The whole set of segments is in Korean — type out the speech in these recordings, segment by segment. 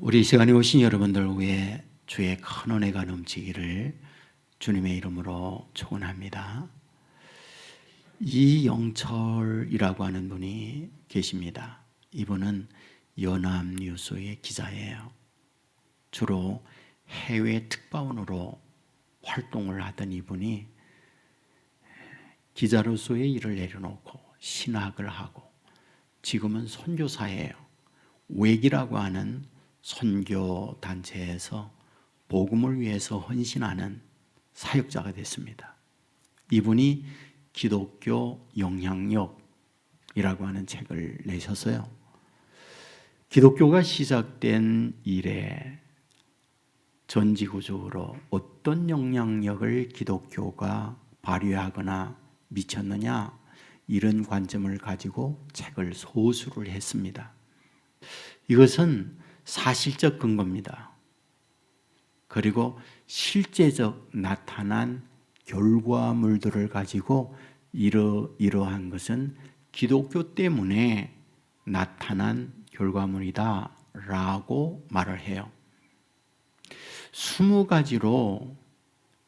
우리 이 시간에 오신 여러분들 위해 주의 큰 은혜가 넘치기를 주님의 이름으로 축원합니다. 이영철이라고 하는 분이 계십니다. 이분은 연합뉴스의 기자예요. 주로 해외 특파원으로 활동을 하던 이분이 기자로서의 일을 내려놓고 신학을 하고 지금은 선교사예요. 웩이라고 하는 선교 단체에서 복음을 위해서 헌신하는 사역자가 됐습니다. 이분이 기독교 영향력이라고 하는 책을 내셨어요. 기독교가 시작된 이래 전지구적으로 어떤 영향력을 기독교가 발휘하거나 미쳤느냐, 이런 관점을 가지고 책을 소수를 했습니다. 이것은 사실적 근거입니다. 그리고 실제적 나타난 결과물들을 가지고 이러한 것은 기독교 때문에 나타난 결과물이다 라고 말을 해요. 20가지로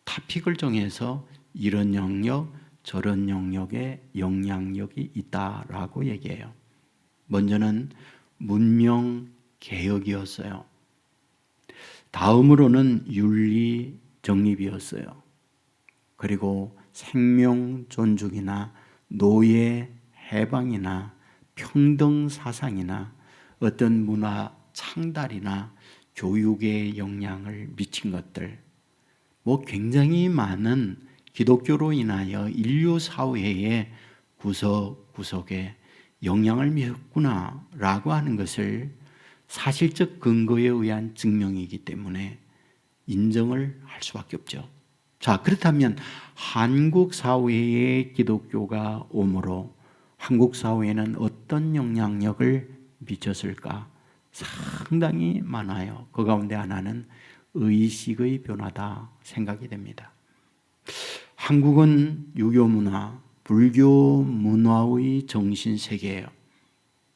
토픽을 정해서 이런 영역, 저런 영역에 영향력이 있다라고 얘기해요. 먼저는 문명 개혁이었어요. 다음으로는 윤리 정립이었어요. 그리고 생명 존중이나 노예 해방이나 평등 사상이나 어떤 문화 창달이나 교육에 영향을 미친 것들, 굉장히 많은 기독교로 인하여 인류 사회의 구석구석에 영향을 미쳤구나라고 하는 것을 사실적 근거에 의한 증명이기 때문에 인정을 할 수밖에 없죠. 자, 그렇다면 한국 사회에 기독교가 오므로 한국 사회에는 어떤 영향력을 미쳤을까? 상당히 많아요. 그 가운데 하나는 의식의 변화다 생각이 됩니다. 한국은 유교 문화, 불교 문화의 정신세계예요.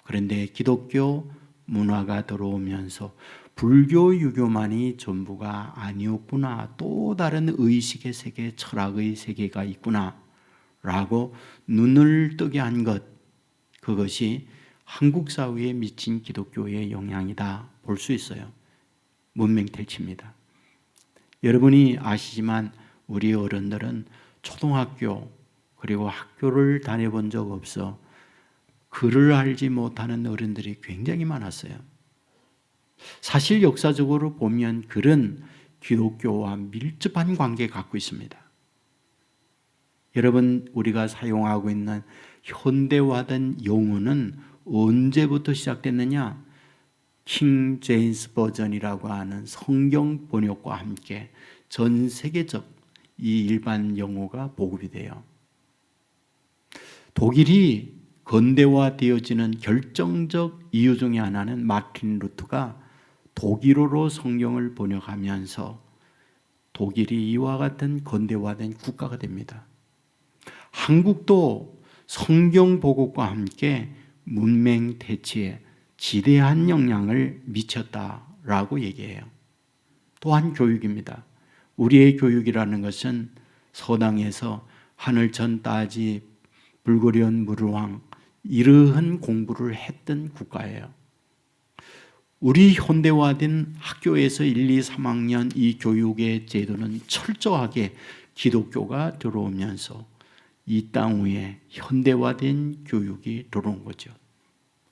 그런데 기독교 문화가 들어오면서 불교, 유교만이 전부가 아니었구나, 또 다른 의식의 세계, 철학의 세계가 있구나 라고 눈을 뜨게 한 것, 그것이 한국 사회에 미친 기독교의 영향이다 볼 수 있어요. 문맹택치입니다. 여러분이 아시지만 우리 어른들은 초등학교 그리고 학교를 다녀본 적 없어 글을 알지 못하는 어른들이 굉장히 많았어요. 사실 역사적으로 보면 글은 기독교와 밀접한 관계를 갖고 있습니다. 여러분, 우리가 사용하고 있는 현대화된 용어는 언제부터 시작됐느냐? 킹 제임스 버전이라고 하는 성경 번역과 함께 전 세계적 이 일반 영어가 보급이 돼요. 독일이 근대화되어지는 결정적 이유 중에 하나는 마틴 루터가 독일어로 성경을 번역하면서 독일이 이와 같은 근대화된 국가가 됩니다. 한국도 성경 보급과 함께 문맹 대치에 지대한 영향을 미쳤다라고 얘기해요. 또한 교육입니다. 우리의 교육이라는 것은 서당에서 하늘천 따지 불거리온 무르왕 이러한 공부를 했던 국가예요. 우리 현대화된 학교에서 1, 2, 3학년 이 교육의 제도는 철저하게 기독교가 들어오면서 이 땅 위에 현대화된 교육이 들어온 거죠.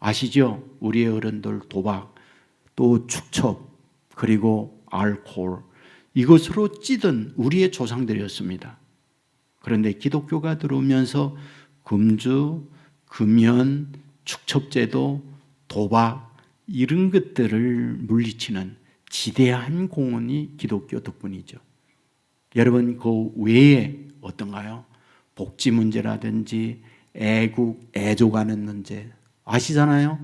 아시죠? 우리의 어른들 도박, 또 축첩, 그리고 알코올, 이것으로 찌든 우리의 조상들이었습니다. 그런데 기독교가 들어오면서 금주, 금연, 축첩제도, 도박 이런 것들을 물리치는 지대한 공헌이 기독교 덕분이죠. 여러분, 그 외에 어떤가요? 복지 문제라든지 애국, 애족하는 문제 아시잖아요?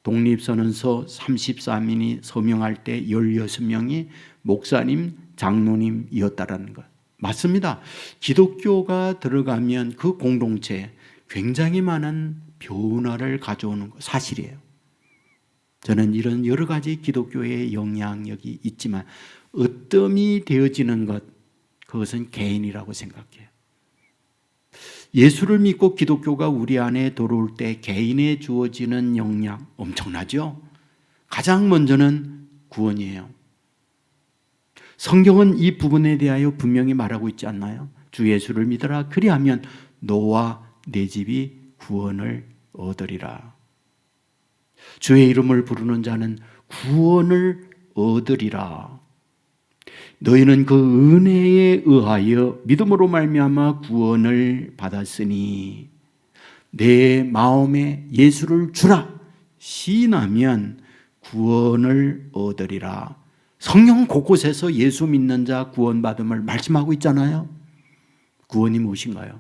독립선언서 33인이 서명할 때 16명이 목사님, 장로님이었다라는 것 맞습니다. 기독교가 들어가면 그 공동체에 굉장히 많은 변화를 가져오는 것 사실이에요. 저는 이런 여러 가지 기독교의 영향력이 있지만 으뜸이 되어지는 것, 그것은 개인이라고 생각해요. 예수를 믿고 기독교가 우리 안에 들어올 때 개인에 주어지는 영향 엄청나죠? 가장 먼저는 구원이에요. 성경은 이 부분에 대하여 분명히 말하고 있지 않나요? 주 예수를 믿어라. 그리하면 너와 내 집이 구원을 얻으리라. 주의 이름을 부르는 자는 구원을 얻으리라. 너희는 그 은혜에 의하여 믿음으로 말미암아 구원을 받았으니 내 마음에 예수를 주라 시인하면 구원을 얻으리라. 성경 곳곳에서 예수 믿는 자 구원받음을 말씀하고 있잖아요. 구원이 무엇인가요?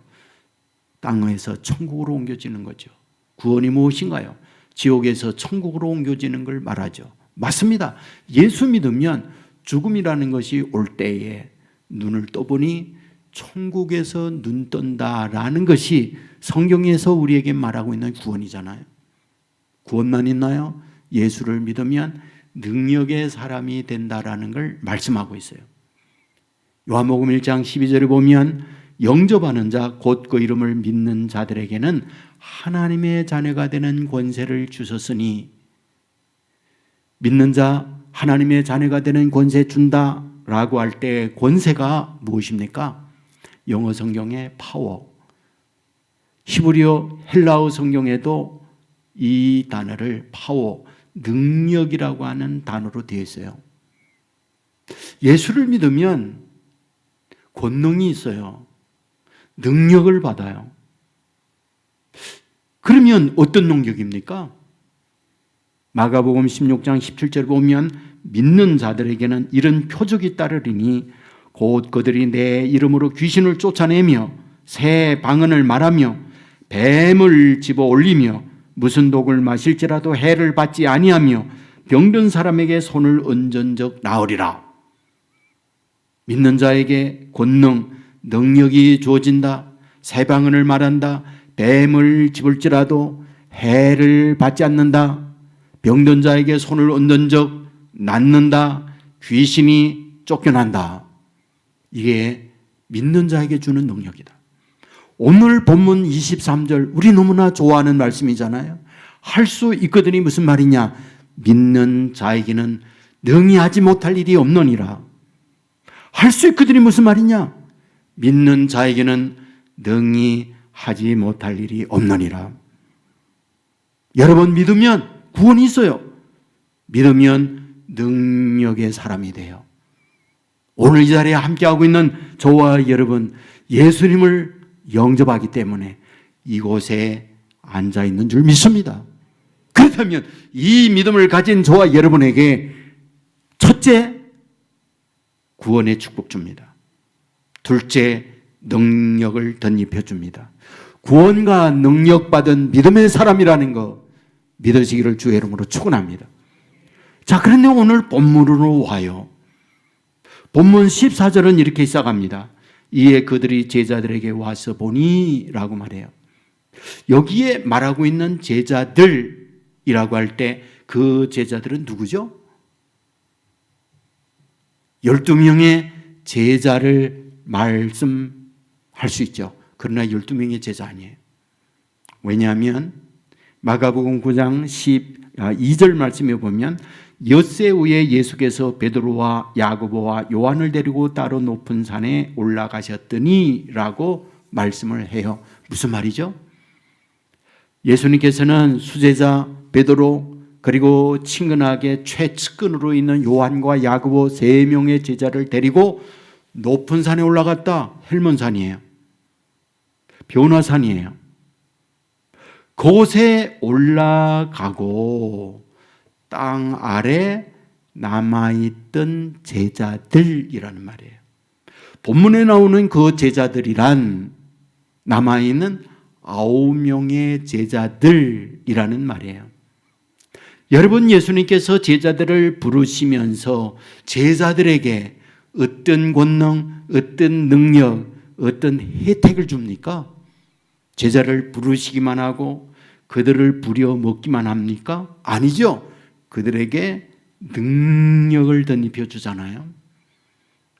땅에서 천국으로 옮겨지는 거죠. 구원이 무엇인가요? 지옥에서 천국으로 옮겨지는 걸 말하죠. 맞습니다. 예수 믿으면 죽음이라는 것이 올 때에 눈을 떠보니 천국에서 눈 뜬다라는 것이 성경에서 우리에게 말하고 있는 구원이잖아요. 구원만 있나요? 예수를 믿으면 능력의 사람이 된다라는 걸 말씀하고 있어요. 요한복음 1장 12절에 보면 영접하는 자, 곧 그 이름을 믿는 자들에게는 하나님의 자녀가 되는 권세를 주셨으니, 믿는 자 하나님의 자녀가 되는 권세 준다라고 할 때 권세가 무엇입니까? 영어 성경의 파워, 히브리어 헬라어 성경에도 이 단어를 파워, 능력이라고 하는 단어로 되어 있어요. 예수를 믿으면 권능이 있어요. 능력을 받아요. 그러면 어떤 능력입니까? 마가복음 16장 17절 보면 믿는 자들에게는 이런 표적이 따르리니 곧 그들이 내 이름으로 귀신을 쫓아내며 새 방언을 말하며 뱀을 집어 올리며 무슨 독을 마실지라도 해를 받지 아니하며 병든 사람에게 손을 얹은 적 나으리라. 믿는 자에게 권능, 능력이 주어진다. 새 방언을 말한다. 뱀을 집을지라도 해를 받지 않는다. 병든 자에게 손을 얹은 적 낫는다. 귀신이 쫓겨난다. 이게 믿는 자에게 주는 능력이다. 오늘 본문 23절 우리 너무나 좋아하는 말씀이잖아요. 할 수 있거든이 무슨 말이냐? 믿는 자에게는 능히 하지 못할 일이 없느니라. 할 수 있거든이 무슨 말이냐? 믿는 자에게는 능히 하지 못할 일이 없느니라. 여러분, 믿으면 구원이 있어요. 믿으면 능력의 사람이 돼요. 오늘 이 자리에 함께하고 있는 저와 여러분, 예수님을 영접하기 때문에 이곳에 앉아있는 줄 믿습니다. 그렇다면 이 믿음을 가진 저와 여러분에게 첫째, 구원의 축복 줍니다. 둘째, 능력을 덧입혀 줍니다. 구원과 능력 받은 믿음의 사람이라는 거 믿으시기를 주의 이름으로 축원합니다. 자, 그런데 오늘 본문으로 와요. 본문 14절은 이렇게 시작합니다. 이에 그들이 제자들에게 와서 보니 라고 말해요. 여기에 말하고 있는 제자들이라고 할 때 그 제자들은 누구죠? 12명의 제자를 말씀할 수 있죠. 그러나 12명의 제자 아니에요. 왜냐하면 마가복음 9장 12절 말씀에 보면 엿새 후에 예수께서 베드로와 야고보와 요한을 데리고 따로 높은 산에 올라가셨더니 라고 말씀을 해요. 무슨 말이죠? 예수님께서는 수제자 베드로 그리고 친근하게 최측근으로 있는 요한과 야고보 3명의 제자를 데리고 높은 산에 올라갔다. 헬몬산이에요. 변화산이에요. 그곳에 올라가고 땅 아래 남아있던 제자들이라는 말이에요. 본문에 나오는 그 제자들이란 남아있는 9명의 제자들이라는 말이에요. 여러분, 예수님께서 제자들을 부르시면서 제자들에게 어떤 권능, 어떤 능력, 어떤 혜택을 줍니까? 제자를 부르시기만 하고 그들을 부려먹기만 합니까? 아니죠. 그들에게 능력을 덧입혀 주잖아요.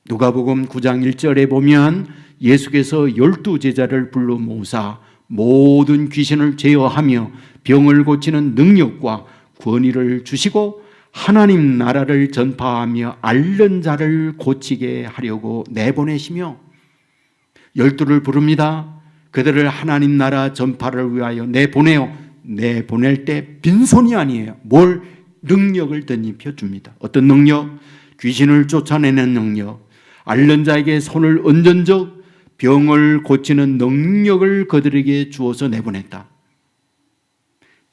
누가복음 9장 1절에 보면 예수께서 12제자를 불러 모으사 모든 귀신을 제어하며 병을 고치는 능력과 권위를 주시고 하나님 나라를 전파하며 앓는 자를 고치게 하려고 내보내시며 12를 부릅니다. 그들을 하나님 나라 전파를 위하여 내보낼 때 빈손이 아니에요. 뭘? 능력을 덧입혀 줍니다. 어떤 능력? 귀신을 쫓아내는 능력, 앓는 자에게 손을 얹은 적 병을 고치는 능력을 그들에게 주어서 내보냈다.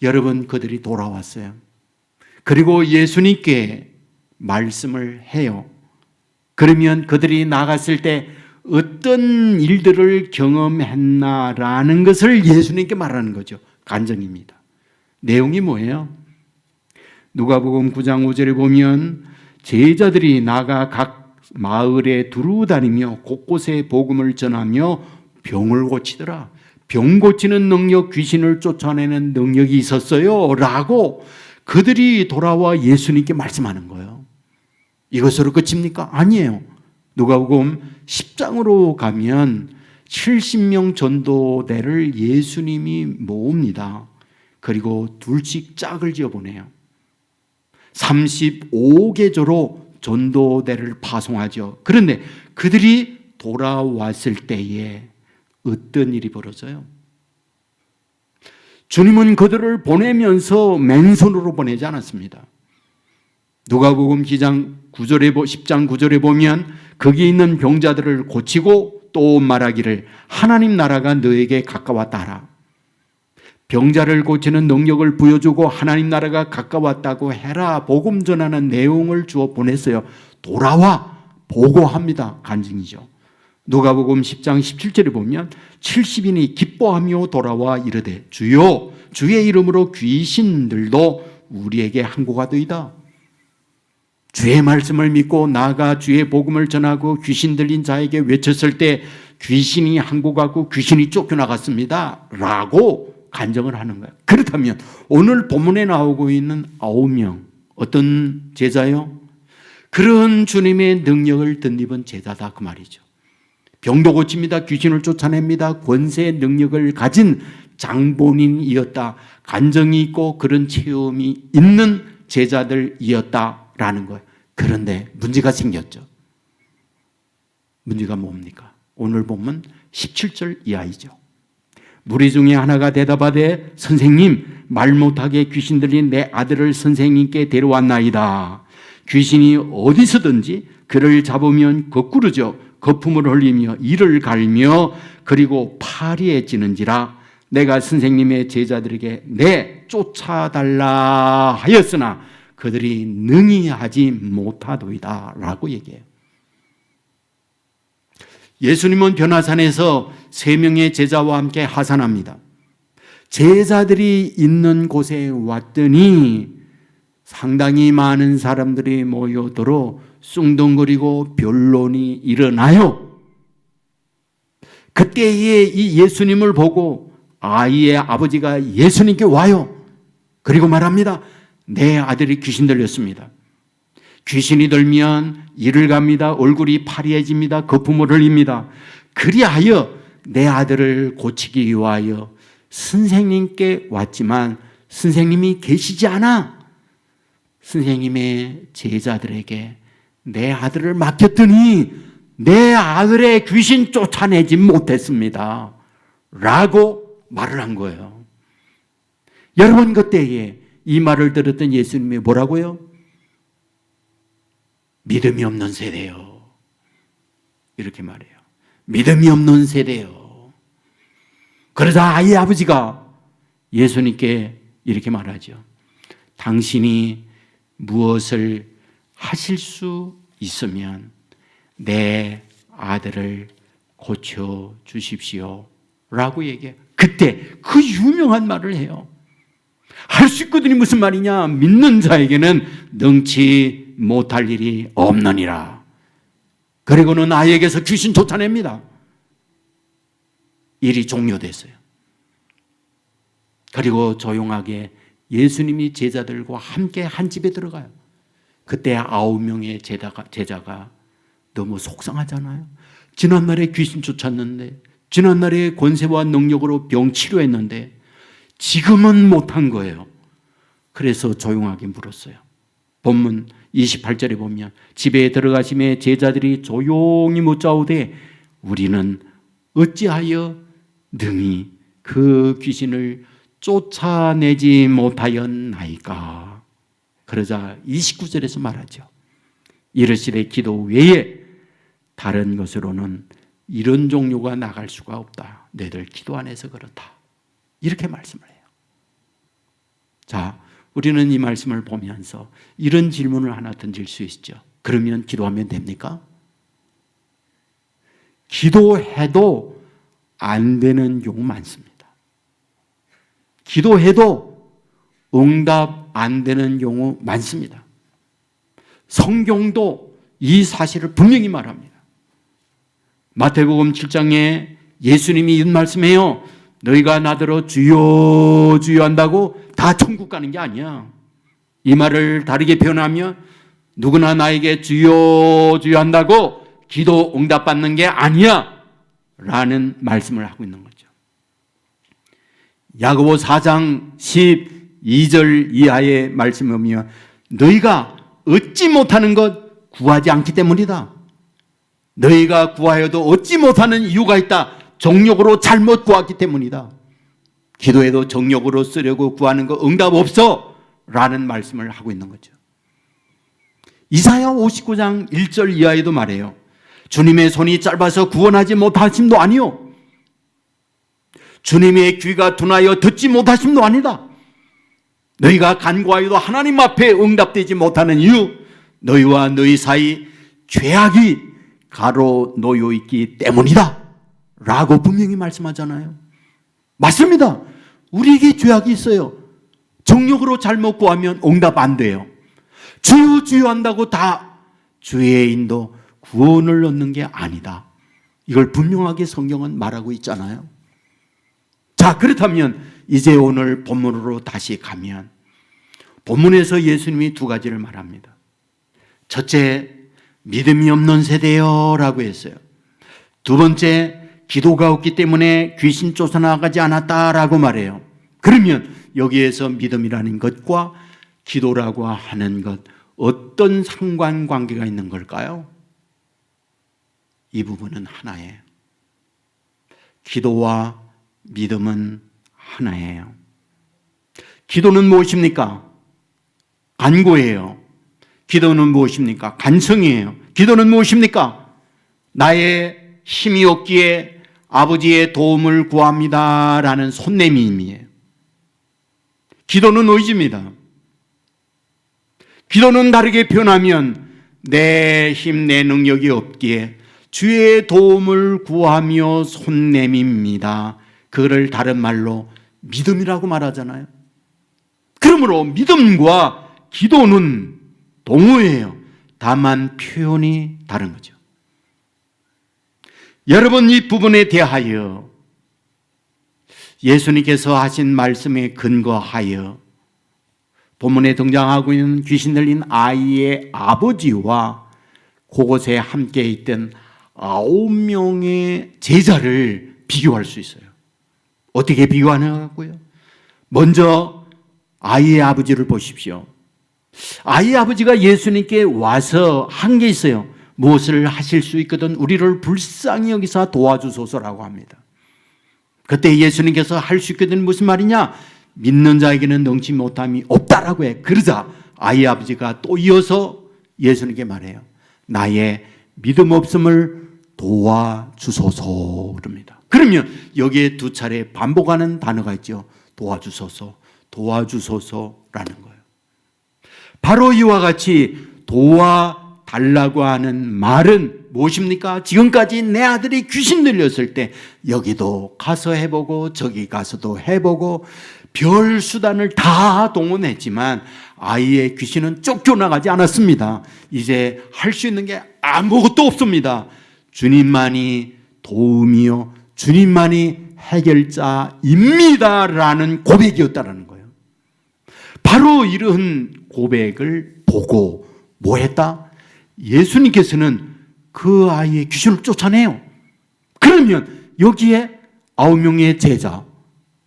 여러분, 그들이 돌아왔어요. 그리고 예수님께 말씀을 해요. 그러면 그들이 나갔을 때 어떤 일들을 경험했나라는 것을 예수님께 말하는 거죠. 간증입니다. 내용이 뭐예요? 누가복음 9장 5절에 보면 제자들이 나가 각 마을에 두루 다니며 곳곳에 복음을 전하며 병을 고치더라. 병 고치는 능력, 귀신을 쫓아내는 능력이 있었어요 라고 그들이 돌아와 예수님께 말씀하는 거예요. 이것으로 끝입니까? 아니에요. 누가복음 10장으로 가면 70명 전도대를 예수님이 모읍니다. 그리고 둘씩 짝을 지어보내요. 35개조로 전도대를 파송하죠. 그런데 그들이 돌아왔을 때에 어떤 일이 벌어져요? 주님은 그들을 보내면서 맨손으로 보내지 않았습니다. 누가복음 10장 9절에 보면 거기 있는 병자들을 고치고 또 말하기를 하나님 나라가 너에게 가까웠다 하라. 병자를 고치는 능력을 부여주고 하나님 나라가 가까웠다고 해라. 복음 전하는 내용을 주어 보냈어요. 돌아와 보고합니다. 간증이죠. 누가복음 10장 17절에 보면 70인이 기뻐하며 돌아와 이르되 주여 주의 이름으로 귀신들도 우리에게 항고가 되이다. 주의 말씀을 믿고 나아가 주의 복음을 전하고 귀신 들린 자에게 외쳤을 때 귀신이 항고가고 귀신이 쫓겨나갔습니다 라고 간증을 하는 거예요. 그렇다면 오늘 본문에 나오고 있는 9명 어떤 제자요? 그런 주님의 능력을 덧입은 제자다 그 말이죠. 병도 고칩니다. 귀신을 쫓아냅니다. 권세 능력을 가진 장본인이었다. 간증이 있고 그런 체험이 있는 제자들이었다라는 거예요. 그런데 문제가 생겼죠. 문제가 뭡니까? 오늘 보면 17절 이하이죠. 무리 중에 하나가 대답하되 선생님 말 못하게 귀신 들린 내 아들을 선생님께 데려왔나이다. 귀신이 어디서든지 그를 잡으면 거꾸르죠. 거품을 흘리며 이를 갈며 그리고 파리해지는지라 내가 선생님의 제자들에게 쫓아달라 하였으나 그들이 능히 하지 못하도이다 라고 얘기해요. 예수님은 변화산에서 3명의 제자와 함께 하산합니다. 제자들이 있는 곳에 왔더니 상당히 많은 사람들이 모여들어 숭덩거리고 변론이 일어나요. 그때에 이 예수님을 보고 아이의 아버지가 예수님께 와요. 그리고 말합니다. 내 아들이 귀신 들렸습니다. 귀신이 들면 이를 갑니다. 얼굴이 파리해집니다. 거품을 흘립니다. 그리하여 내 아들을 고치기 위하여 선생님께 왔지만 선생님이 계시지 않아. 선생님의 제자들에게 내 아들을 맡겼더니 내 아들의 귀신 쫓아내지 못했습니다. 라고 말을 한 거예요. 여러분 그때에 이 말을 들었던 예수님이 뭐라고요? 믿음이 없는 세대요. 이렇게 말해요. 믿음이 없는 세대요. 그러자 아이의 아버지가 예수님께 이렇게 말하죠. 당신이 무엇을 하실 수 있으면 내 아들을 고쳐 주십시오. 라고 얘기해요. 그때 그 유명한 말을 해요. 할 수 있거든요. 무슨 말이냐? 믿는 자에게는 능치 못할 일이 없느니라. 그리고는 아이에게서 귀신 쫓아냅니다. 일이 종료됐어요. 그리고 조용하게 예수님이 제자들과 함께 한 집에 들어가요. 그때 9명의 제자가 너무 속상하잖아요. 지난날에 귀신 쫓았는데, 지난날에 권세와 능력으로 병 치료했는데 지금은 못한 거예요. 그래서 조용하게 물었어요. 본문 28절에 보면 집에 들어가심에 제자들이 조용히 묻자오되 우리는 어찌하여 능히 그 귀신을 쫓아내지 못하였나이까. 그러자 29절에서 말하죠. 이르시되 기도 외에 다른 것으로는 이런 종류가 나갈 수가 없다. 너희들 기도 안 해서 그렇다. 이렇게 말씀을 해요. 자, 우리는 이 말씀을 보면서 이런 질문을 하나 던질 수 있죠. 그러면 기도하면 됩니까? 기도해도 안 되는 경우 많습니다. 기도해도 응답 안 되는 경우 많습니다. 성경도 이 사실을 분명히 말합니다. 마태복음 7장에 예수님이 이런 말씀해요. 너희가 나더러 주여 주여 한다고 다 천국 가는 게 아니야. 이 말을 다르게 표현하면 누구나 나에게 주여 주여 한다고 기도 응답받는 게 아니야 라는 말씀을 하고 있는 거죠. 야고보 4장 12절 이하의 말씀을 보면 너희가 얻지 못하는 것 구하지 않기 때문이다. 너희가 구하여도 얻지 못하는 이유가 있다. 정욕으로 잘못 구하기 때문이다. 기도해도 정욕으로 쓰려고 구하는 거 응답 없어 라는 말씀을 하고 있는 거죠. 이사야 59장 1절 이하에도 말해요. 주님의 손이 짧아서 구원하지 못하심도 아니요 주님의 귀가 둔하여 듣지 못하심도 아니다. 너희가 간구하여도 하나님 앞에 응답되지 못하는 이유 너희와 너희 사이 죄악이 가로 놓여 있기 때문이다 라고 분명히 말씀하잖아요. 맞습니다. 우리에게 죄악이 있어요. 정욕으로 잘못 구하면 응답 안 돼요. 주여 주여 한다고 다 주의 인도 구원을 얻는 게 아니다. 이걸 분명하게 성경은 말하고 있잖아요. 자, 그렇다면 이제 오늘 본문으로 다시 가면 본문에서 예수님이 두 가지를 말합니다. 첫째, 믿음이 없는 세대요 라고 했어요. 두 번째, 기도가 없기 때문에 귀신 쫓아나가지 않았다라고 말해요. 그러면 여기에서 믿음이라는 것과 기도라고 하는 것 어떤 상관관계가 있는 걸까요? 이 부분은 하나예요. 기도와 믿음은 하나예요. 기도는 무엇입니까? 간구예요. 기도는 무엇입니까? 간청이에요. 기도는 무엇입니까? 나의 힘이 없기에 아버지의 도움을 구합니다 라는 손내밈이에요. 기도는 의지입니다. 기도는 다르게 표현하면 내 힘, 내 능력이 없기에 주의 도움을 구하며 손내밉니다. 그를 다른 말로 믿음이라고 말하잖아요. 그러므로 믿음과 기도는 동의해요. 다만 표현이 다른 거죠. 여러분, 이 부분에 대하여 예수님께서 하신 말씀에 근거하여 본문에 등장하고 있는 귀신 들린 아이의 아버지와 그곳에 함께 있던 9명의 제자를 비교할 수 있어요. 어떻게 비교하냐고요? 먼저 아이의 아버지를 보십시오. 아이의 아버지가 예수님께 와서 한 게 있어요. 무엇을 하실 수 있거든 우리를 불쌍히 여기사 도와주소서라고 합니다. 그때 예수님께서 할 수 있거든 무슨 말이냐? 믿는 자에게는 능치 못함이 없다라고 해. 그러자 아이의 아버지가 또 이어서 예수님께 말해요. 나의 믿음 없음을 도와주소서 그럽니다. 그러면 여기에 두 차례 반복하는 단어가 있죠. 도와주소서, 도와주소서라는 거예요. 바로 이와 같이 도와달라고 하는 말은 무엇입니까? 지금까지 내 아들이 귀신 들렸을 때 여기도 가서 해보고 저기 가서도 해보고 별 수단을 다 동원했지만 아이의 귀신은 쫓겨나가지 않았습니다. 이제 할 수 있는 게 아무것도 없습니다. 주님만이 도움이요 주님만이 해결자입니다라는 고백이었다라는 거예요. 바로 이런 고백을 보고 뭐 했다? 예수님께서는 그 아이의 귀신을 쫓아내요. 그러면 여기에 9명의 제자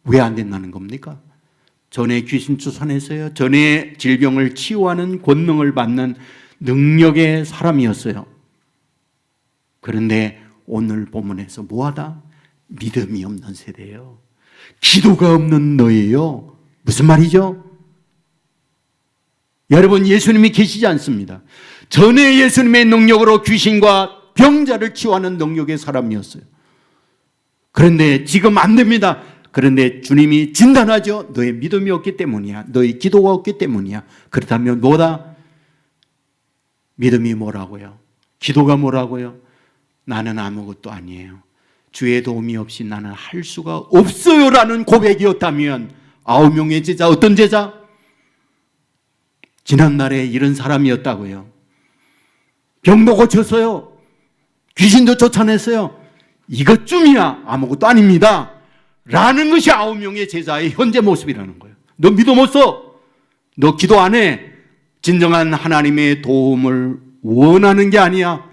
왜 안 된다는 겁니까? 전에 귀신 쫓아내서요. 전에 질병을 치유하는 권능을 받는 능력의 사람이었어요. 그런데 오늘 본문에서 뭐하다? 믿음이 없는 세대예요. 기도가 없는 너예요. 무슨 말이죠? 여러분, 예수님이 계시지 않습니다. 전에 예수님의 능력으로 귀신과 병자를 치유하는 능력의 사람이었어요. 그런데 지금 안 됩니다. 그런데 주님이 진단하죠. 너의 믿음이 없기 때문이야. 너의 기도가 없기 때문이야. 그렇다면 뭐다? 믿음이 뭐라고요? 기도가 뭐라고요? 나는 아무것도 아니에요. 주의 도움이 없이 나는 할 수가 없어요 라는 고백이었다면 9명의 제자, 어떤 제자? 지난날에 이런 사람이었다고요. 병도 고쳤어요. 귀신도 쫓아냈어요. 이것쯤이야 아무것도 아닙니다 라는 것이 9명의 제자의 현재 모습이라는 거예요. 너 믿음 없어? 너 기도 안 해? 진정한 하나님의 도움을 원하는 게 아니야.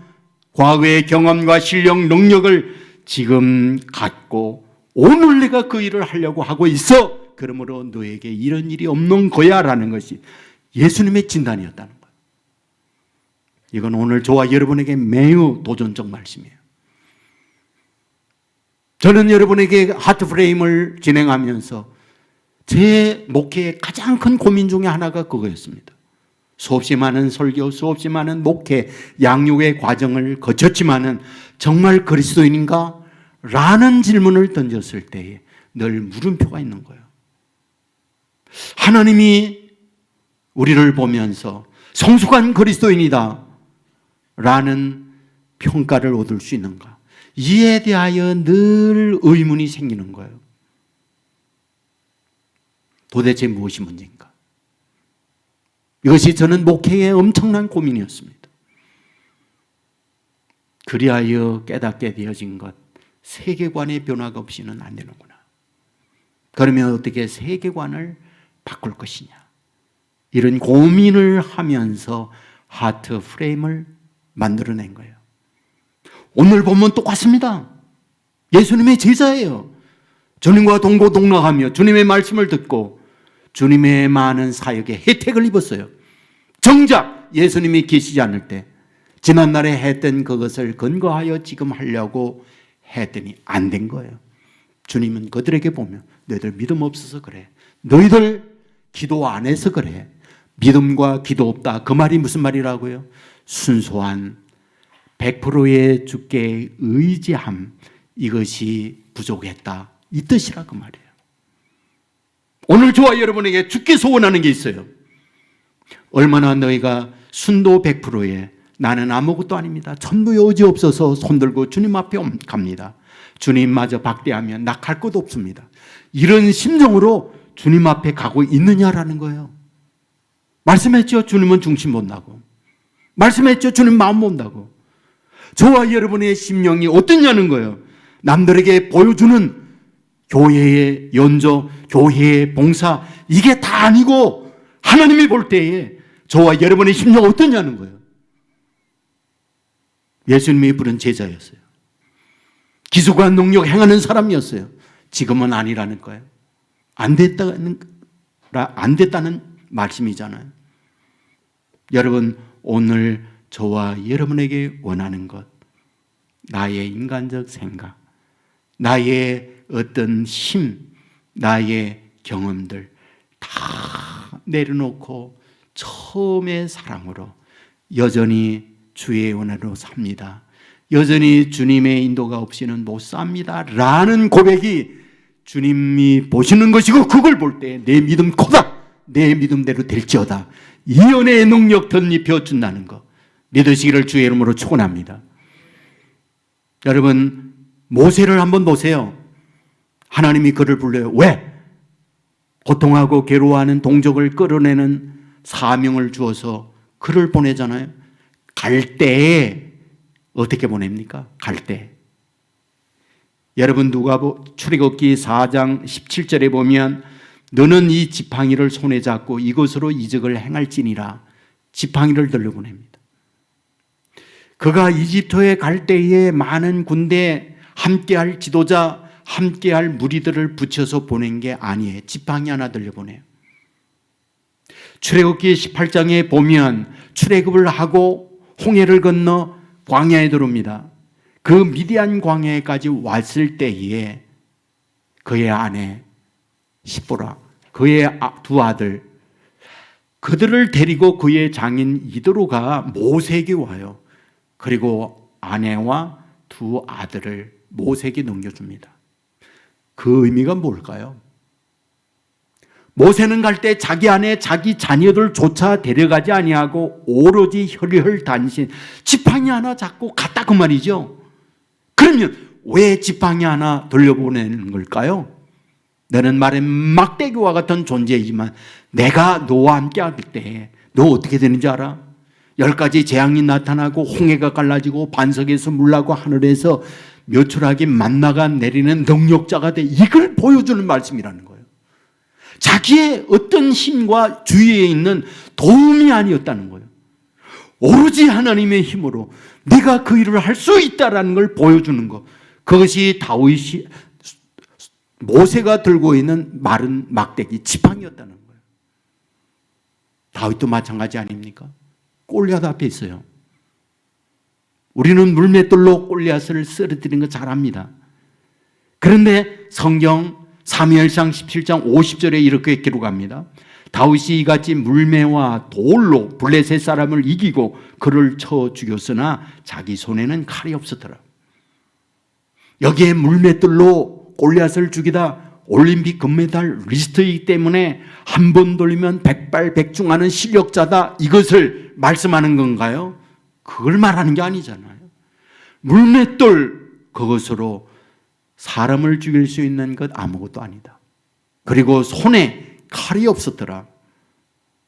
과거의 경험과 실력, 능력을 지금 갖고 오늘 내가 그 일을 하려고 하고 있어. 그러므로 너에게 이런 일이 없는 거야 라는 것이 예수님의 진단이었다는 거예요. 이건 오늘 저와 여러분에게 매우 도전적 말씀이에요. 저는 여러분에게 하트프레임을 진행하면서 제 목회의 가장 큰 고민 중에 하나가 그거였습니다. 수없이 많은 설교, 수없이 많은 목회, 양육의 과정을 거쳤지만은 정말 그리스도인인가? 라는 질문을 던졌을 때에 늘 물음표가 있는 거예요. 하나님이 우리를 보면서 성숙한 그리스도인이다 라는 평가를 얻을 수 있는가? 이에 대하여 늘 의문이 생기는 거예요. 도대체 무엇이 문제인가? 이것이 저는 목회의 엄청난 고민이었습니다. 그리하여 깨닫게 되어진 것, 세계관의 변화가 없이는 안 되는구나. 그러면 어떻게 세계관을 바꿀 것이냐? 이런 고민을 하면서 하트 프레임을 만들어낸 거예요. 오늘 보면 똑같습니다. 예수님의 제자예요. 주님과 동고동락하며 주님의 말씀을 듣고 주님의 많은 사역에 혜택을 입었어요. 정작 예수님이 계시지 않을 때 지난날에 했던 그것을 근거하여 지금 하려고 했더니 안 된 거예요. 주님은 그들에게 보면 너희들 믿음 없어서 그래. 너희들 기도 안 해서 그래. 믿음과 기도 없다. 그 말이 무슨 말이라고요? 순수한 100%의 주께 의지함, 이것이 부족했다. 이 뜻이라 그 말이에요. 오늘 저와 여러분에게 주께 소원하는 게 있어요. 얼마나 너희가 순도 100%에 나는 아무것도 아닙니다. 전부 여지 없어서 손들고 주님 앞에 갑니다. 주님마저 박대하면 나 갈 곳 없습니다. 이런 심정으로 주님 앞에 가고 있느냐라는 거예요. 말씀했죠. 주님은 중심 본다고. 말씀했죠. 주님 마음 본다고. 저와 여러분의 심령이 어떠냐는 거예요. 남들에게 보여주는 교회의 연조, 교회의 봉사, 이게 다 아니고 하나님이 볼 때에 저와 여러분의 심령 어떠냐는 거예요. 예수님이 부른 제자였어요. 기술과 능력 행하는 사람이었어요. 지금은 아니라는 거예요. 안 됐다는 말씀이잖아요. 여러분, 오늘 저와 여러분에게 원하는 것, 나의 인간적 생각, 나의 어떤 힘, 나의 경험들 다 내려놓고 처음의 사랑으로 여전히 주의 은혜로 삽니다. 여전히 주님의 인도가 없이는 못 삽니다 라는 고백이 주님이 보시는 것이고, 그걸 볼 때 내 믿음 코다, 내 믿음대로 될지어다, 이 은혜의 능력 덧입혀 준다는 것 믿으시기를 주의 이름으로 축원합니다. 여러분, 모세를 한번 보세요. 하나님이 그를 불러요. 왜? 고통하고 괴로워하는 동족을 끌어내는 사명을 주어서 그를 보내잖아요. 갈 때에 어떻게 보냅니까? 갈 때. 여러분, 출애굽기 4장 17절에 보면 너는 이 지팡이를 손에 잡고 이것으로 이적을 행할지니라. 지팡이를 들려보냅니다. 그가 이집트에 갈 때에 많은 군대, 함께할 지도자, 함께할 무리들을 붙여서 보낸 게 아니에요. 지팡이 하나 들려보내요. 출애굽기 18장에 보면 출애굽을 하고 홍해를 건너 광야에 들어옵니다. 그 미디안 광야에까지 왔을 때에 그의 아내 시보라, 그의 두 아들, 그들을 데리고 그의 장인 이드로가 모세에게 와요. 그리고 아내와 두 아들을 모세에게 넘겨줍니다. 그 의미가 뭘까요? 모세는 갈 때 자기 아내, 자기 자녀들조차 데려가지 아니하고 오로지 혈혈 단신 지팡이 하나 잡고 갔다 그 말이죠. 그러면 왜 지팡이 하나 돌려보내는 걸까요? 너는 말에 막대기와 같은 존재이지만 내가 너와 함께 할 때 너 어떻게 되는지 알아? 10가지 재앙이 나타나고 홍해가 갈라지고 반석에서 물나고 하늘에서 묘출하게 만나가 내리는 능력자가 돼. 이걸 보여주는 말씀이라는 거예요. 자기의 어떤 힘과 주위에 있는 도움이 아니었다는 거예요. 오로지 하나님의 힘으로 네가 그 일을 할 수 있다는 걸 보여주는 것. 그것이 다윗이 모세가 들고 있는 마른 막대기 지팡이였다는 거예요. 다윗도 마찬가지 아닙니까? 골리앗 앞에 있어요. 우리는 물맷돌로 골리앗을 쓰러뜨리는 거 잘 압니다. 그런데 성경 사무엘상 17장 50절에 이렇게 기록합니다. 다윗이 이같이 물매와 돌로 블레셋 사람을 이기고 그를 쳐 죽였으나 자기 손에는 칼이 없었더라. 여기에 물맷돌로 골리앗을 죽이다 올림픽 금메달 리스트이기 때문에 한 번 돌리면 백발백중하는 실력자다, 이것을 말씀하는 건가요? 그걸 말하는 게 아니잖아요. 물맷돌, 그것으로 사람을 죽일 수 있는 것 아무것도 아니다. 그리고 손에 칼이 없었더라.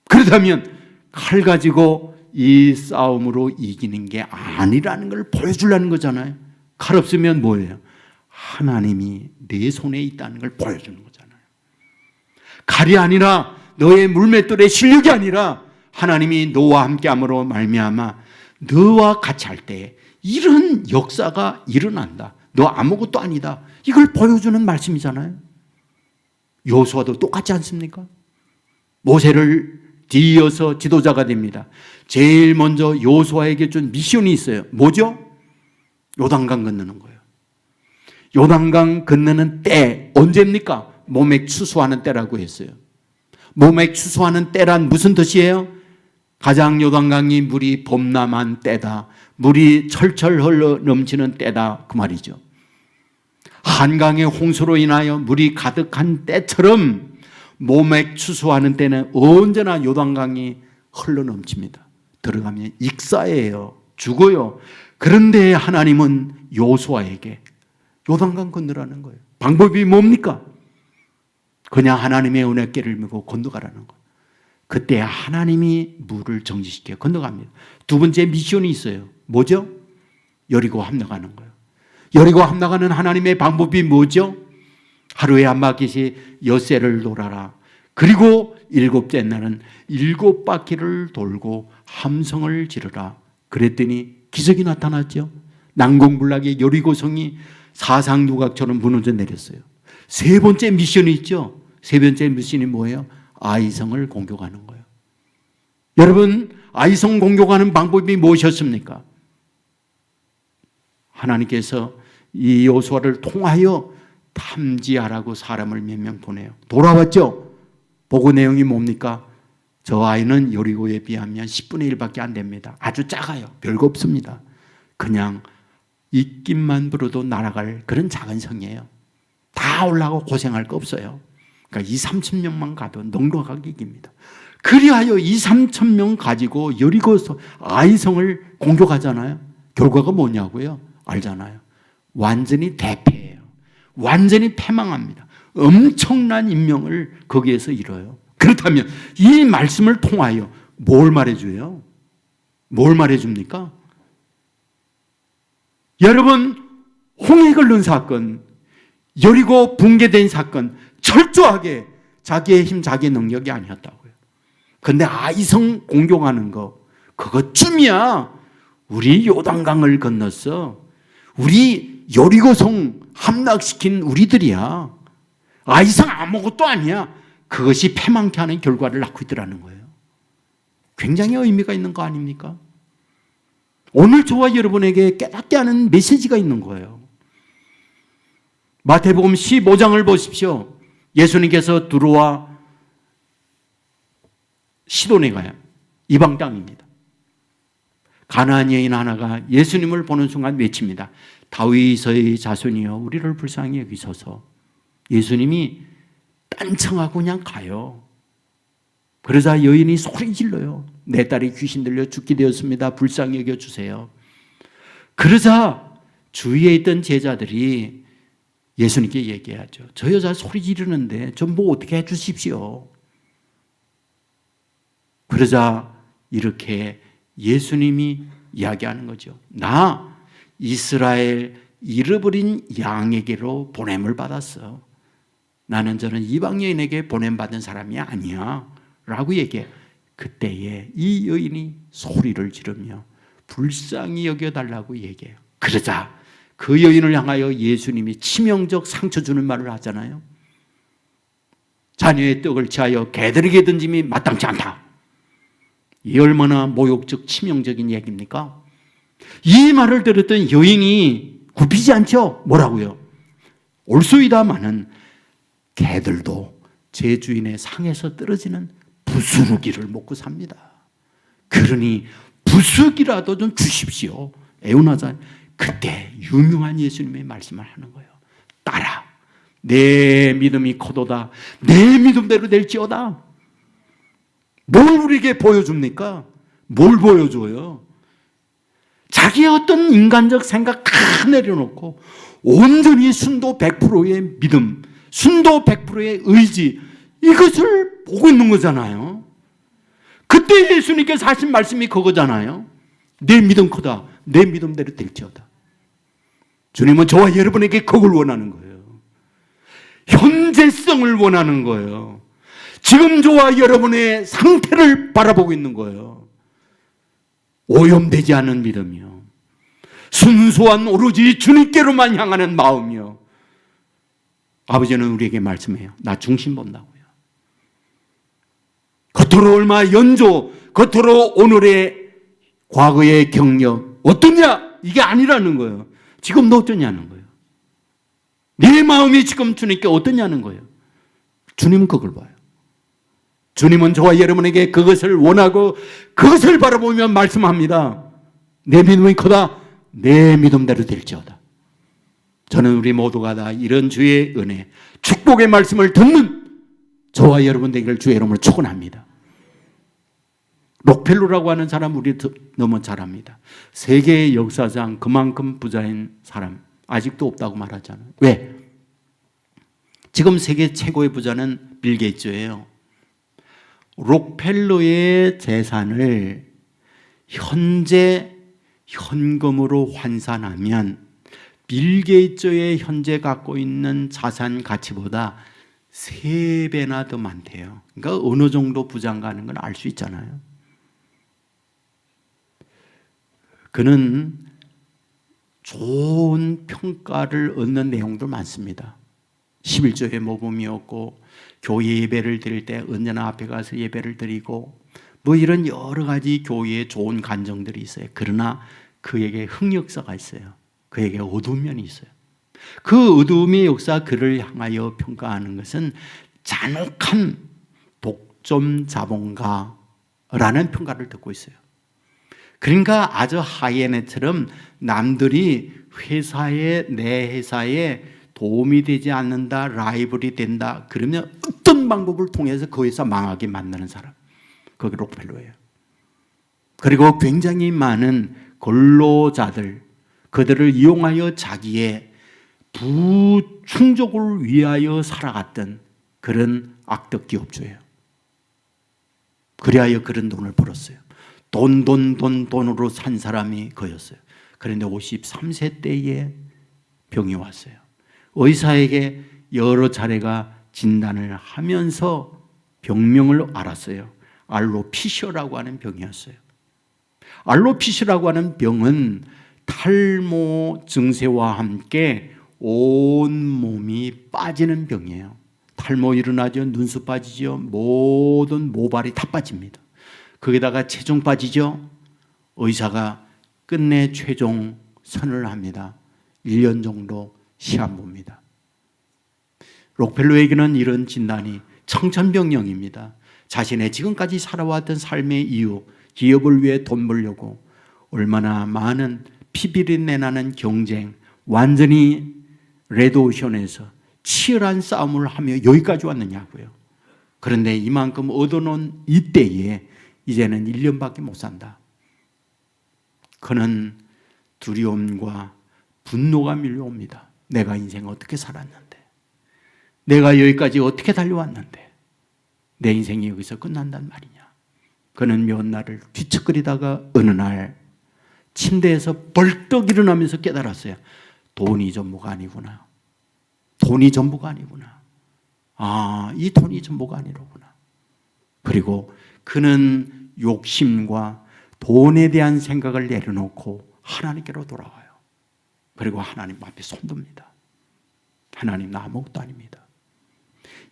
그렇다면 칼 가지고 이 싸움으로 이기는 게 아니라는 걸 보여주려는 거잖아요. 칼 없으면 뭐예요? 하나님이 내 손에 있다는 걸 보여주는 거잖아요. 칼이 아니라 너의 물맷돌의 실력이 아니라 하나님이 너와 함께함으로 말미암아 너와 같이 할 때 이런 역사가 일어난다. 너 아무것도 아니다. 이걸 보여주는 말씀이잖아요. 여호수아도 똑같지 않습니까? 모세를 뒤이어서 지도자가 됩니다. 제일 먼저 여호수아에게 준 미션이 있어요. 뭐죠? 요단강 건너는 거예요. 요단강 건너는 때 언제입니까? 모맥 추수하는 때라고 했어요. 모맥 추수하는 때란 무슨 뜻이에요? 가장 요단강이 물이 범람한 때다. 물이 철철 흘러 넘치는 때다, 그 말이죠. 한강의 홍수로 인하여 물이 가득한 때처럼 모맥 추수하는 때는 언제나 요단강이 흘러 넘칩니다. 들어가면 익사예요. 죽어요. 그런데 하나님은 여호수아에게 요단강 건너라는 거예요. 방법이 뭡니까? 그냥 하나님의 은혜께를 메고 건너가라는 거예요. 그때 하나님이 물을 정지시켜 건너갑니다. 두 번째 미션이 있어요. 뭐죠? 여리고 함락하는 거예요. 여리고 함락하는 하나님의 방법이 뭐죠? 하루에 한 바퀴씩 엿새를 돌아라. 그리고 일곱째 날은 7바퀴를 돌고 함성을 지르라. 그랬더니 기적이 나타났죠. 난공불락의 여리고성이 사상누각처럼 무너져 내렸어요. 세 번째 미션이 있죠. 세 번째 미션이 뭐예요? 아이성을 공격하는 거예요. 여러분, 아이성 공격하는 방법이 무엇이었습니까? 하나님께서 이 여호수아를 통하여 탐지하라고 사람을 몇 명 보내요. 돌아왔죠? 보고 내용이 뭡니까? 저 아이는 여리고에 비하면 10분의 1밖에 안 됩니다. 아주 작아요. 별거 없습니다. 그냥 입김만 불어도 날아갈 그런 작은 성이에요. 다 올라가고 고생할 거 없어요. 그러니까 2,3,000명만 가도 넉넉하게 이깁니다. 그리하여 2,3,000명 가지고 여리고서 아이성을 공격하잖아요. 결과가 뭐냐고요? 알잖아요. 완전히 대패해요. 완전히 패망합니다. 엄청난 인명을 거기에서 잃어요. 그렇다면 이 말씀을 통하여 뭘 말해줘요? 뭘 말해줍니까? 여러분, 홍해 걸른 사건, 여리고 붕괴된 사건, 철저하게 자기의 힘, 자기의 능력이 아니었다고요. 근데 아이성 공경하는 거, 그것쯤이야 우리 요단강을 건넜어. 우리 여리고성 함락시킨 우리들이야. 아이성 아무것도 아니야. 그것이 패망케 하는 결과를 낳고 있더라는 거예요. 굉장히 의미가 있는 거 아닙니까? 오늘 저와 여러분에게 깨닫게 하는 메시지가 있는 거예요. 마태복음 15장을 보십시오. 예수님께서 들어와 시돈에 가요. 이방 땅입니다. 가나안 여인 하나가 예수님을 보는 순간 외칩니다. 다윗의 자손이여 우리를 불쌍히 여기소서. 예수님이 딴청하고 그냥 가요. 그러자 여인이 소리 질러요. 내 딸이 귀신 들려 죽게 되었습니다. 불쌍히 여겨주세요. 그러자 주위에 있던 제자들이 예수님께 얘기하죠. 저 여자 소리 지르는데 좀 뭐 어떻게 해 주십시오. 그러자 이렇게 예수님이 이야기하는 거죠. 나 이스라엘 잃어버린 양에게로 보냄을 받았어. 저는 이방 여인에게 보냄받은 사람이 아니야 라고 얘기해. 그때에 이 여인이 소리를 지르며 불쌍히 여겨달라고 얘기해요. 그러자 그 여인을 향하여 예수님이 치명적 상처 주는 말을 하잖아요. 자녀의 떡을 취하여 개들에게 던짐이 마땅치 않다. 이 얼마나 모욕적 치명적인 얘기입니까? 이 말을 들었던 여인이 굽히지 않죠. 뭐라고요? 올소이다마는 개들도 제 주인의 상에서 떨어지는 부스러기를 먹고 삽니다. 그러니 부스러기라도 좀 주십시오. 애원하자. 그때 유명한 예수님의 말씀을 하는 거예요. 딸아, 내 믿음이 커도다. 내 믿음대로 될지어다. 뭘 우리에게 보여줍니까? 뭘 보여줘요? 자기의 어떤 인간적 생각 다 내려놓고 온전히 순도 100%의 믿음, 순도 100%의 의지, 이것을 보고 있는 거잖아요. 그때 예수님께서 하신 말씀이 그거잖아요. 내 믿음 크다. 내 믿음대로 될지어다. 주님은 저와 여러분에게 그걸 원하는 거예요. 현재성을 원하는 거예요. 지금 저와 여러분의 상태를 바라보고 있는 거예요. 오염되지 않은 믿음이요. 순수한 오로지 주님께로만 향하는 마음이요. 아버지는 우리에게 말씀해요. 나 중심 본다고요. 겉으로 얼마 연조, 겉으로 오늘의 과거의 경력 어떠냐? 이게 아니라는 거예요. 지금 너 어떠냐는 거예요. 네 마음이 지금 주님께 어떠냐는 거예요. 주님은 그걸 봐요. 주님은 저와 여러분에게 그것을 원하고 그것을 바라보며 말씀합니다. 내 믿음이 크다. 내 믿음대로 될지어다. 저는 우리 모두가 다 이런 주의 은혜, 축복의 말씀을 듣는 저와 여러분 되기를 주의 이름으로 축원합니다. 록펠러라고 하는 사람 우리 너무 잘 압니다. 세계의 역사상 그만큼 부자인 사람 아직도 없다고 말하잖아요. 왜? 지금 세계 최고의 부자는 빌 게이츠예요. 록펠러의 재산을 현재 현금으로 환산하면 빌 게이츠의 현재 갖고 있는 자산 가치보다 3배나 더 많대요. 그러니까 어느 정도 부자인가 하는 걸 알 수 있잖아요. 그는 좋은 평가를 얻는 내용도 많습니다. 11조의 모범이었고 교회 예배를 드릴 때 언제나 앞에 가서 예배를 드리고 뭐 이런 여러 가지 교회에 좋은 간정들이 있어요. 그러나 그에게 흑역사가 있어요. 그에게 어두운 면이 있어요. 그 어두움의 역사 그를 향하여 평가하는 것은 잔혹한 독점 자본가라는 평가를 듣고 있어요. 그러니까 아주 하이에네처럼 남들이 내 회사에 도움이 되지 않는다, 라이벌이 된다 그러면 어떤 방법을 통해서 그 회사 망하게 만드는 사람, 그게 록펠러예요. 그리고 굉장히 많은 근로자들, 그들을 이용하여 자기의 부충족을 위하여 살아갔던 그런 악덕 기업주예요. 그리하여 그런 돈을 벌었어요. 돈으로 산 사람이 그였어요. 그런데 53세 때에 병이 왔어요. 의사에게 여러 차례가 진단을 하면서 병명을 알았어요. 알로피시아라고 하는 병이었어요. 알로피시아라고 하는 병은 탈모 증세와 함께 온 몸이 빠지는 병이에요. 탈모 일어나죠. 눈썹 빠지죠. 모든 모발이 다 빠집니다. 거기다가 체중 빠지죠. 의사가 끝내 최종 선을 합니다. 1년 정도 시한 봅니다. 록펠러에게는 이런 진단이 청천벽력입니다. 자신의 지금까지 살아왔던 삶의 이유, 기업을 위해 돈 벌려고 얼마나 많은 피비린내 나는 경쟁, 완전히 레드오션에서 치열한 싸움을 하며 여기까지 왔느냐고요. 그런데 이만큼 얻어놓은 이때에 이제는 1년밖에 못 산다. 그는 두려움과 분노가 밀려옵니다. 내가 인생 어떻게 살았는데, 내가 여기까지 어떻게 달려왔는데 내 인생이 여기서 끝난단 말이냐. 그는 몇 날을 뒤척거리다가 어느 날 침대에서 벌떡 일어나면서 깨달았어요. 돈이 전부가 아니구나. 돈이 전부가 아니구나. 아, 이 돈이 전부가 아니로구나. 그리고 그는 욕심과 돈에 대한 생각을 내려놓고 하나님께로 돌아와요. 그리고 하나님 앞에 손듭니다. 하나님, 나 아무것도 아닙니다.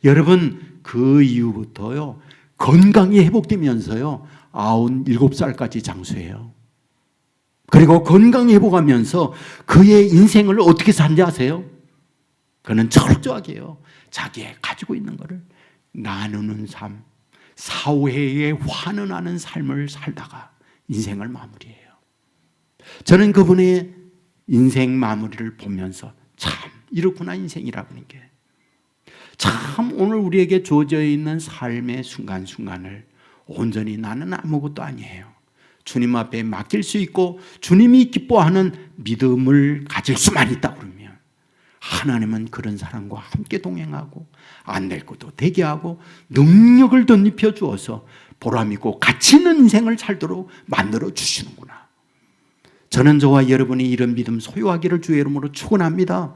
여러분, 그 이후부터요, 건강이 회복되면서요, 97살까지 장수해요. 그리고 건강이 회복하면서 그의 인생을 어떻게 산지 아세요? 그는 철저하게요, 자기의 가지고 있는 것을 나누는 삶, 사회에 환원하는 삶을 살다가 인생을 마무리해요. 저는 그분의 인생 마무리를 보면서 참 이렇구나 인생이라고 하는 게. 참 오늘 우리에게 주어져 있는 삶의 순간순간을 온전히 나는 아무것도 아니에요, 주님 앞에 맡길 수 있고 주님이 기뻐하는 믿음을 가질 수만 있다 그러면 하나님은 그런 사람과 함께 동행하고 안 될 것도 되게 하고 능력을 덧입혀 주어서 보람있고 가치 있는 인생을 살도록 만들어 주시는구나. 저는 저와 여러분이 이런 믿음 소유하기를 주의 이름으로 축원합니다.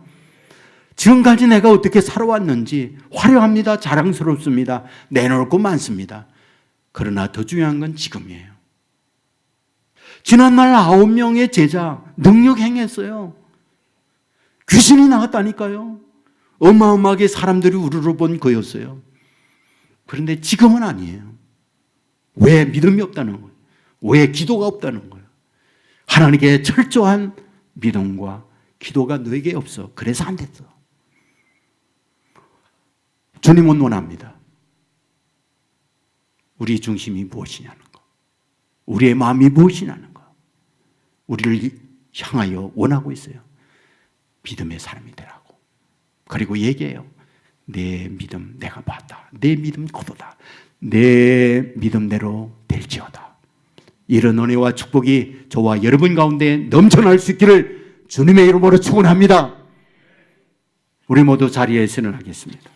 지금까지 내가 어떻게 살아왔는지 화려합니다. 자랑스럽습니다. 내놓을 것 많습니다. 그러나 더 중요한 건 지금이에요. 지난날 9명의 제자 능력 행했어요. 귀신이 나갔다니까요. 어마어마하게 사람들이 우르르 본 거였어요. 그런데 지금은 아니에요. 왜 믿음이 없다는 거예요? 왜 기도가 없다는 거예요? 하나님께 철저한 믿음과 기도가 너에게 없어. 그래서 안 됐어. 주님은 원합니다. 우리 중심이 무엇이냐는 거, 우리의 마음이 무엇이냐는 거, 우리를 향하여 원하고 있어요. 믿음의 사람이 되라고. 그리고 얘기해요. 내 믿음 내가 봤다. 내 믿음 고도다. 내 믿음대로 될지어다. 이런 은혜와 축복이 저와 여러분 가운데 넘쳐날 수 있기를 주님의 이름으로 축원합니다. 우리 모두 자리에 서는 하겠습니다.